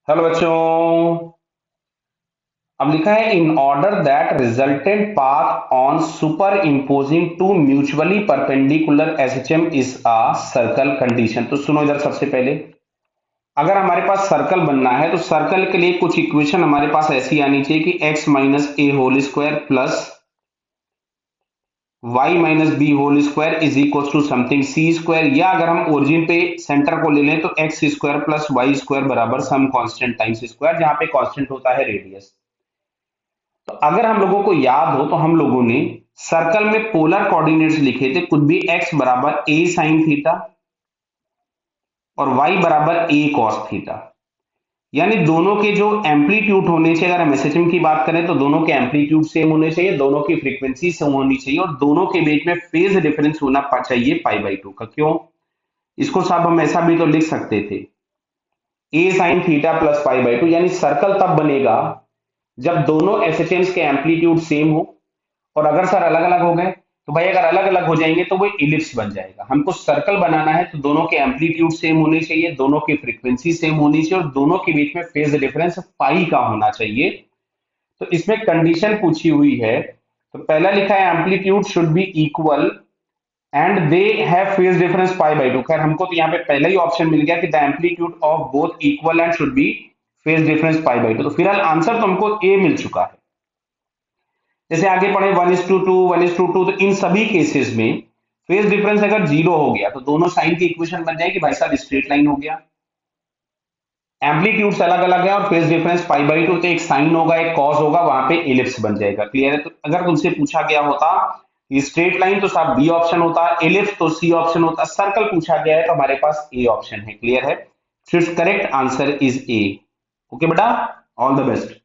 Hello बच्चों। अब लिखा है in order that resultant path on super imposing two mutually perpendicular SHM is a circle condition. तो सुनो इधर, सबसे पहले अगर हमारे पास सर्कल बनना है तो सर्कल के लिए कुछ इक्वेशन हमारे पास ऐसी आनी चाहिए कि x minus a whole square plus y minus b whole square is equal to something c square, या अगर हम ओरिजिन पे सेंटर को ले लें तो x square plus y square बराबर सम कांस्टेंट टाइम्स स्क्वायर, जहां पे कांस्टेंट होता है रेडियस। तो अगर हम लोगों को याद हो तो हम लोगों ने सर्कल में पोलर कोऑर्डिनेट्स लिखे थे, कुछ भी x बराबर a साइन थीटा और y बराबर a कॉस थीटा। यानी दोनों के जो एम्पलीट्यूड होने चाहिए, अगर हम एसएचएम की बात करें तो दोनों के एम्पलीट्यूड सेम होने चाहिए, दोनों की फ्रीक्वेंसी सेम होनी चाहिए और दोनों के बीच में फेज डिफरेंस होना चाहिए पाई बाई टू का। क्यों? इसको साहब हम ऐसा भी तो लिख सकते थे, a sine theta plus pi by two, यानी सर्कल तब बनेगा जब दोनों एसएचएम्स के एम्पलीट्यूड सेम हो। और अगर सर अलग अलग हो गए तो भाई, अगर अलग अलग हो जाएंगे तो वो इलिप्स बन जाएगा। हमको सर्कल बनाना है तो दोनों के एम्पलीट्यूड सेम होने चाहिए, दोनों की फ्रीक्वेंसी सेम होनी चाहिए और दोनों के बीच में फेज डिफरेंस पाई का होना चाहिए। तो इसमें कंडीशन पूछी हुई है, तो पहला लिखा है amplitude should be equal and they have phase difference pi by two. खैर हमको तो यहाँ पे पहला ही ऑप्शन मिल गया कि the amplitude of both equal and should be phase difference pi by two. तो फिलहाल आंसर तो हमको ए मिल चुका है। जैसे आगे पढ़े 1:2, 1:2, तो इन सभी केसेस में फेज डिफरेंस अगर जीरो हो गया तो दोनों साइन की इक्वेशन बन जाएगी, भाई साहब स्ट्रेट लाइन हो गया। एम्पलीट्यूड्स अलग अलग है और phase difference pi by two, तो एक साइन होगा एक कॉस होगा, वहां पे इलिप्स बन जाएगा। क्लियर है? तो अगर तुमसे पूछा गया होता स्ट्रेट लाइन तो साहब बी ऑप्शन होता, इलिप्स तो सी ऑप्शन होता, सर्कल पूछा गया है तो हमारे पास ए ऑप्शन है। क्लियर है? Correct answer is a. Okay बेटा, ऑल द बेस्ट।